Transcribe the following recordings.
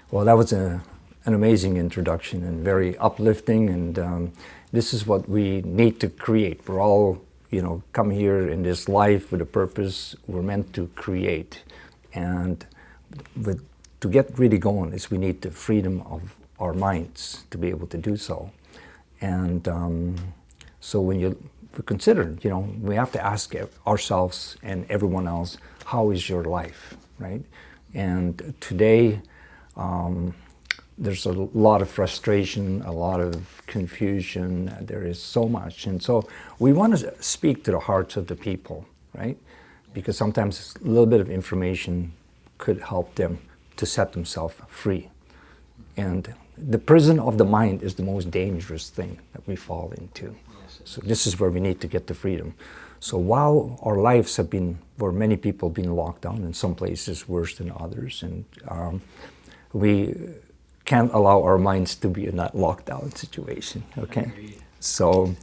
Well, that was an amazing introduction and very uplifting, and this is what we need to create. We're all, come here in this life with a purpose. We're meant to create, and to get really going is we need the freedom of our minds to be able to do so. And so when you consider, we have to ask ourselves and everyone else, how is your life, right? And today, there's a lot of frustration, a lot of confusion, there is so much. And so we want to speak to the hearts of the people, right? Because sometimes a little bit of information could help them to set themselves free. And the prison of the mind is the most dangerous thing that we fall into. So this is where we need to get the freedom. So while our lives have been, where many people have been locked down, in some places worse than others, and we can't allow our minds to be in that lockdown situation, okay? So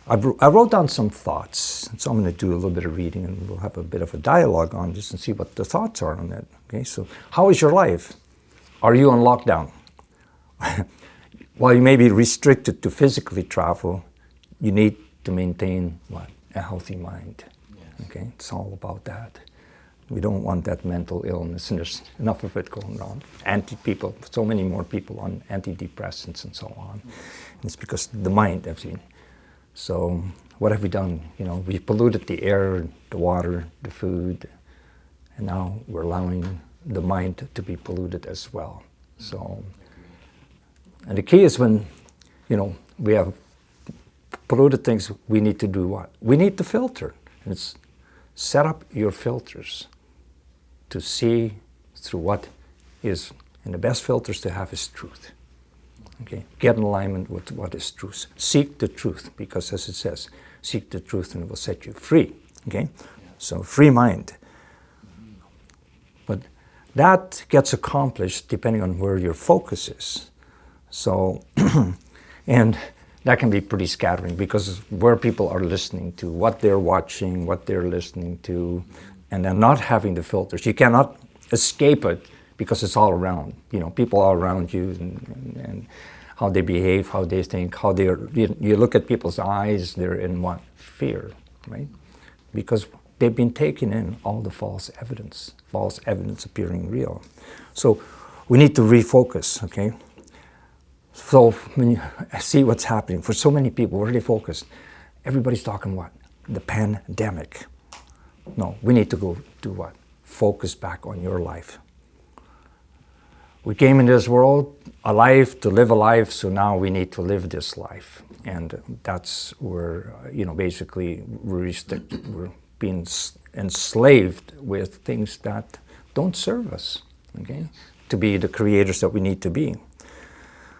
I wrote down some thoughts, so I'm going to do a little bit of reading and we'll have a bit of a dialogue on this and see what the thoughts are on that, okay? So how is your life? Are you on lockdown? While you may be restricted to physically travel, you need to maintain what? A healthy mind, okay? It's all about that. We don't want that mental illness, and there's enough of it going on. So many more people on antidepressants and so on. And it's because the mind, I've seen. So what have we done? We've polluted the air, the water, the food, and now we're allowing the mind to be polluted as well. So, and the key is when, we have polluted things, we need to do what? We need to filter. And it's set up your filters to see through what is, and the best filters to have is truth. Okay, get in alignment with what is truth. Seek the truth, because as it says, seek the truth and it will set you free. Okay, so free mind. But that gets accomplished depending on where your focus is. So, and that can be pretty scattering because where people are listening to, what they're watching, what they're listening to, and then not having the filters. You cannot escape it because it's all around. People all around you and how they behave, how they think, how they're, you look at people's eyes, they're in what? Fear, right? Because they've been taking in all the false evidence appearing real. So we need to refocus, okay? So when you see what's happening, for so many people, where are they focused? Everybody's talking what? The pandemic. No, we need to go do what? Focus back on your life. We came in this world alive to live a life, so now we need to live this life. And that's where, basically we're being enslaved with things that don't serve us, okay? To be the creators that we need to be.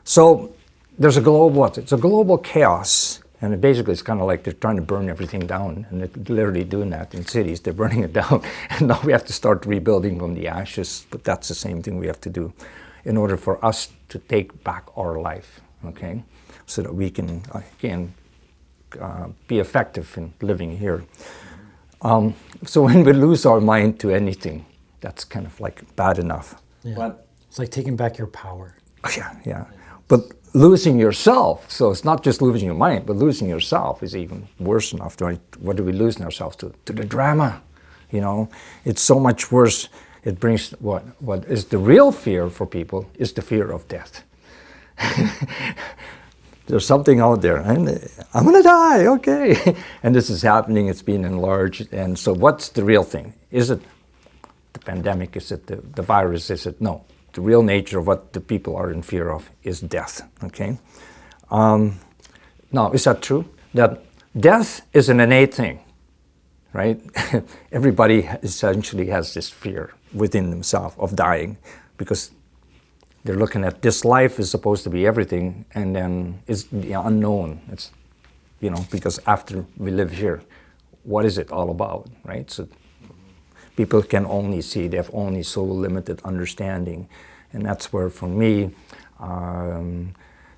So there's a global, it's a global chaos, and it's kind of like they're trying to burn everything down, and they're literally doing that in cities. They're burning it down, and now we have to start rebuilding from the ashes, but that's the same thing we have to do in order for us to take back our life, okay? So that we can, again, be effective in living here. So when we lose our mind to anything, that's kind of like bad enough. Yeah. But it's like taking back your power. Yeah. But losing yourself, so it's not just losing your mind, but losing yourself is even worse enough. What are we losing ourselves to? To the drama, It's so much worse. It brings what is the real fear for people is the fear of death. There's something out there, and I'm going to die, okay. And this is happening, it's being enlarged. And so what's the real thing? Is it the pandemic? Is it the virus? Is it? No. The real nature of what the people are in fear of is death, okay? Now, is that true? That death is an innate thing, right? Everybody essentially has this fear within themselves of dying because they're looking at this life is supposed to be everything, and then it's the unknown. It's, because after we live here, what is it all about, right? So people can only see, they have only so limited understanding. And that's where, for me,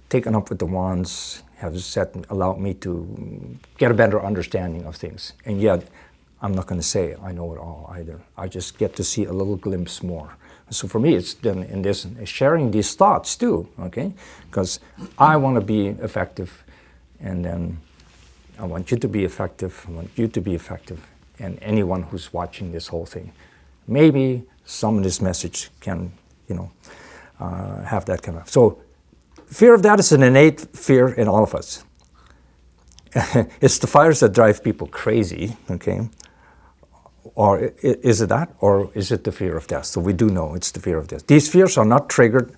taken up with the wands have allowed me to get a better understanding of things. And yet, I'm not going to say I know it all either. I just get to see a little glimpse more. So for me, it's then in this sharing these thoughts too, okay? Because I want to be effective, and then I want you to be effective. I want you to be effective, and anyone who's watching this whole thing, maybe some of this message can, have that kind of. So, fear of that is an innate fear in all of us. It's the fires that drive people crazy, okay? Or is it that, or is it the fear of death? So we do know it's the fear of death. These fears are not triggered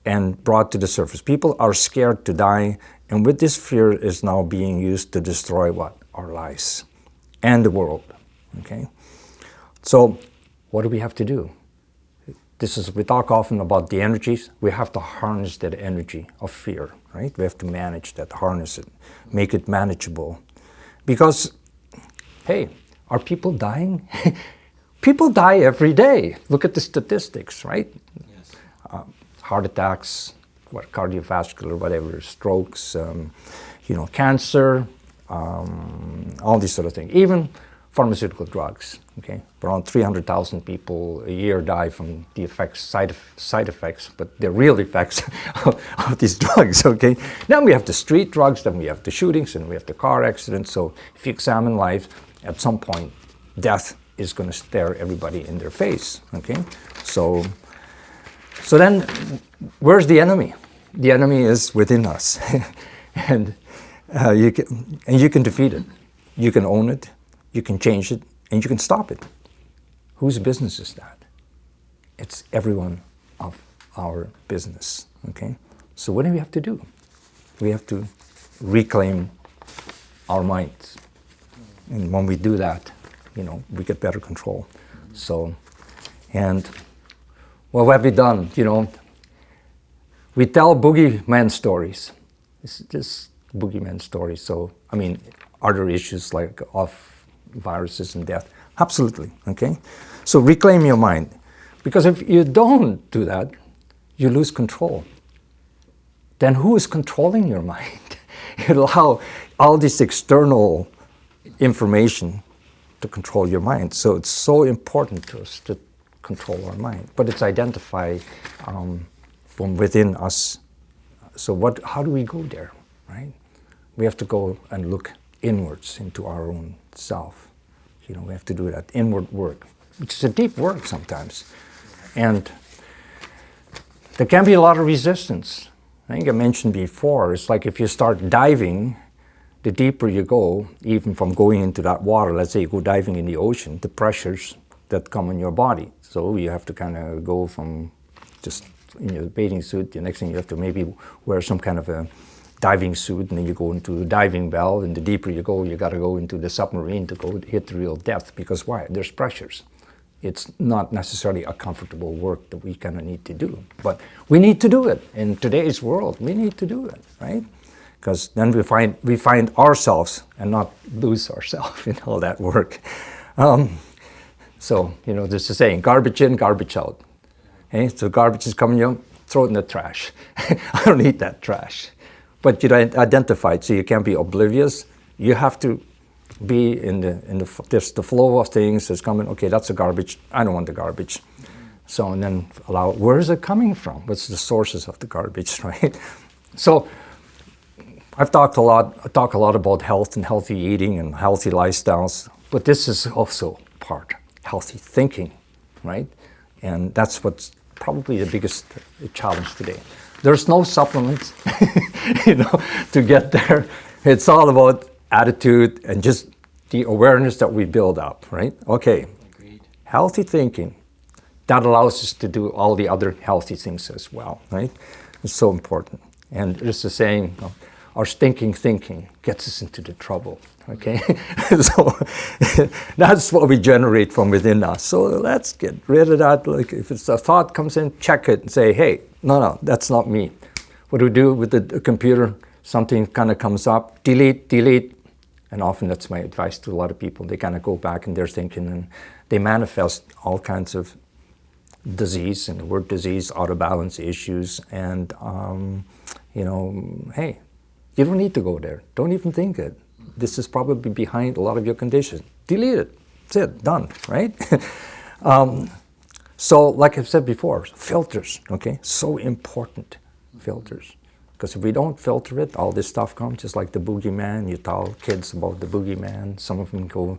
and brought to the surface. People are scared to die, and with this fear is now being used to destroy what? Our lives and the world, okay? So what do we have to do? We talk often about the energies. We have to harness that energy of fear, right? We have to manage that, harness it, make it manageable. Because, hey, are people dying? People die every day. Look at the statistics, right? Yes. Heart attacks, cardiovascular, whatever, strokes, cancer, all these sort of things. Even pharmaceutical drugs, okay? Around 300,000 people a year die from the effects, side effects, but the real effects of these drugs, okay? Then we have the street drugs, then we have the shootings, and we have the car accidents. So if you examine life, at some point, death is going to stare everybody in their face, okay? So then, where's the enemy? The enemy is within us, and you can defeat it. You can own it. You can change it, and you can stop it. Whose business is that? It's everyone of our business, okay? So what do we have to do? We have to reclaim our minds. And when we do that, we get better control. So, and what have we done? We tell boogeyman stories. It's just boogeyman stories. So, other issues like viruses and death. Absolutely, okay? So reclaim your mind. Because if you don't do that, you lose control. Then who is controlling your mind? You allow all this external information to control your mind. So it's so important to us to control our mind. But it's identified from within us. So how do we go there, right? We have to go and look inwards into our own self. We have to do that inward work, which is a deep work sometimes. And there can be a lot of resistance. I think I mentioned before, it's like if you start diving, the deeper you go, even from going into that water, let's say you go diving in the ocean, the pressures that come in your body. So you have to kind of go from just in your bathing suit, the next thing you have to maybe wear some kind of a diving suit, and then you go into a diving bell, and the deeper you go, you got to go into the submarine to go hit the real depth. Because why? There's pressures. It's not necessarily a comfortable work that we kind of need to do, but we need to do it in today's world. We need to do it, right? Because then we find ourselves and not lose ourselves in all that work. So there's a saying: garbage in, garbage out. Okay? So garbage is coming in, throw it in the trash. I don't need that trash. But you identify it, so you can't be oblivious. You have to be in the flow of things that's coming. Okay, that's a garbage. I don't want the garbage. So and then allow. Where is it coming from? What's the sources of the garbage, right? So I talk a lot about health and healthy eating and healthy lifestyles. But this is also part healthy thinking, right? And that's what's probably the biggest challenge today. There's no supplements, to get there. It's all about attitude and just the awareness that we build up, right? Okay. Agreed. Healthy thinking, that allows us to do all the other healthy things as well, right? It's so important. And there's a saying, our stinking thinking gets us into the trouble, okay? So that's what we generate from within us. So let's get rid of that. Like if it's a thought comes in, check it and say, hey, no, that's not me. What do we do with the computer? Something kind of comes up, delete. And often that's my advice to a lot of people. They kind of go back in their thinking and they manifest all kinds of disease, and the word disease, out of balance issues. And, hey, you don't need to go there. Don't even think it. This is probably behind a lot of your conditions. Delete it. That's it. Done, right? So, like I've said before, filters, okay? So important, filters. Because if we don't filter it, all this stuff comes, just like the boogeyman. You tell kids about the boogeyman. Some of them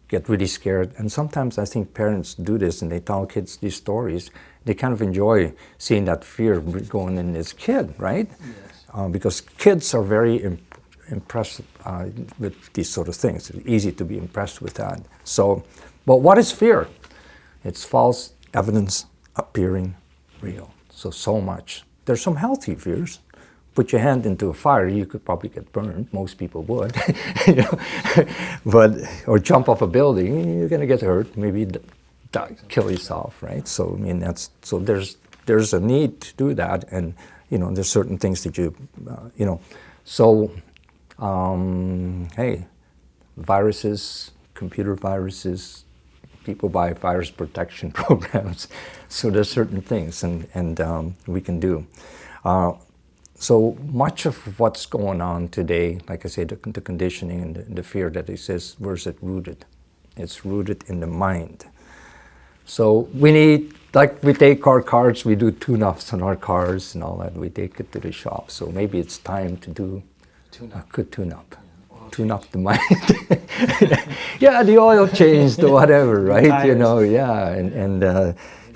get really scared. And sometimes I think parents do this and they tell kids these stories. They kind of enjoy seeing that fear going in this kid, right? Yes. Because kids are very impressed with these sort of things. It's easy to be impressed with that. So, but what is fear? It's false evidence appearing real. So much. There's some healthy fears. Put your hand into a fire, you could probably get burned. Most people would, you know? Or jump off a building, you're going to get hurt. Maybe die, kill yourself, right? So I mean, there's a need to do that, and you know, there's certain things that you know. So hey, viruses, computer viruses, people buy virus protection programs. So there's certain things, and we can do. So much of what's going on today, like I say, the conditioning and the fear that exists, where's it rooted? It's rooted in the mind. So we need, like we take our cars, we do tune-ups on our cars and all that. We take it to the shop. So maybe it's time to do a good tune-up. Yeah, tune up the mind. Yeah, the oil change, the whatever, right? You know, yeah, and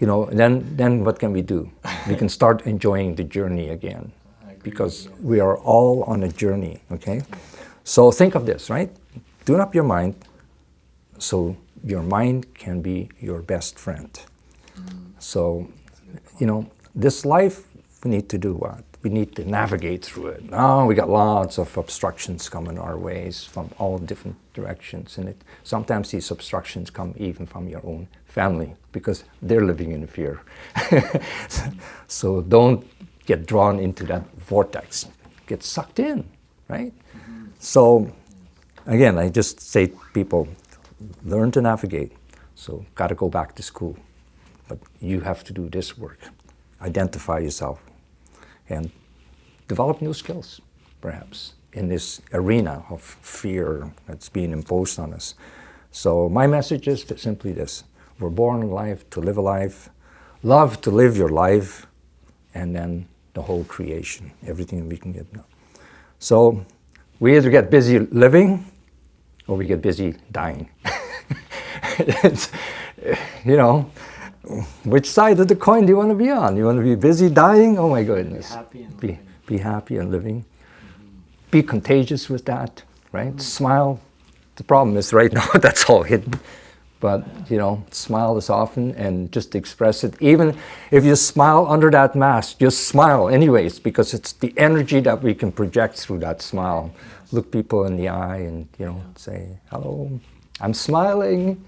you know, then what can we do? We can start enjoying the journey again. Because we are all on a journey, okay? So think of this, right? Tune up your mind so your mind can be your best friend. So, you know, this life, we need to do what? We need to navigate through it. Oh, we got lots of obstructions coming our ways from all different directions. And sometimes these obstructions come even from your own family because they're living in fear. So don't get drawn into that vortex, get sucked in, right? Mm-hmm. So again, I just say to people, learn to navigate. So got to go back to school, but you have to do this work. Identify yourself and develop new skills, perhaps, in this arena of fear that's being imposed on us. So my message is simply this: we're born alive to live a life, love to live your life, and then the whole creation, everything we can get done. So we either get busy living or we get busy dying. You know, which side of the coin do you want to be on? You want to be busy dying? Oh my goodness. Be happy and living. Mm-hmm. Be contagious with that, right? Mm-hmm. Smile. The problem is right now that's all hidden. But, you know, smile as often and just express it. Even if you smile under that mask, just smile anyways, because it's the energy that we can project through that smile. Look people in the eye and, you know, say, hello, I'm smiling.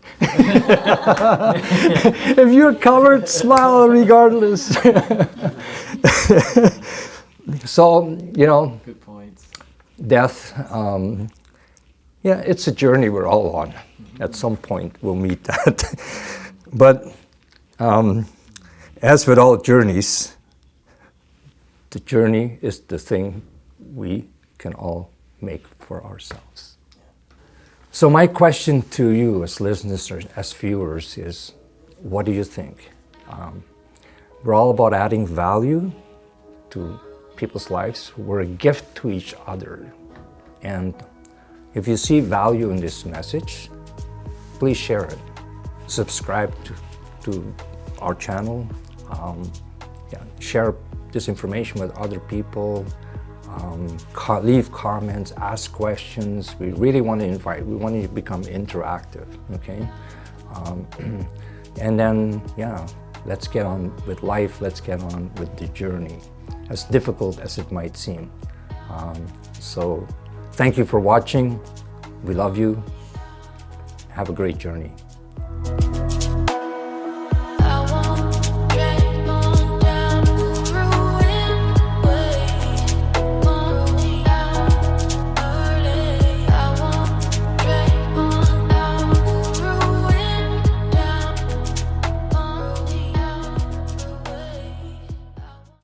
If you're covered, smile regardless. So, you know, good points. Death, yeah, it's a journey we're all on. At some point, we'll meet that. But as with all journeys, the journey is the thing we can all make for ourselves. So my question to you as listeners or as viewers is, what do you think? We're all about adding value to people's lives. We're a gift to each other. And if you see value in this message, please share it. Subscribe to our channel. Share this information with other people. Leave comments, ask questions. We really want to invite. We want to become interactive, okay? And then, yeah, let's get on with life. Let's get on with the journey, as difficult as it might seem. So thank you for watching. We love you. Have a great journey.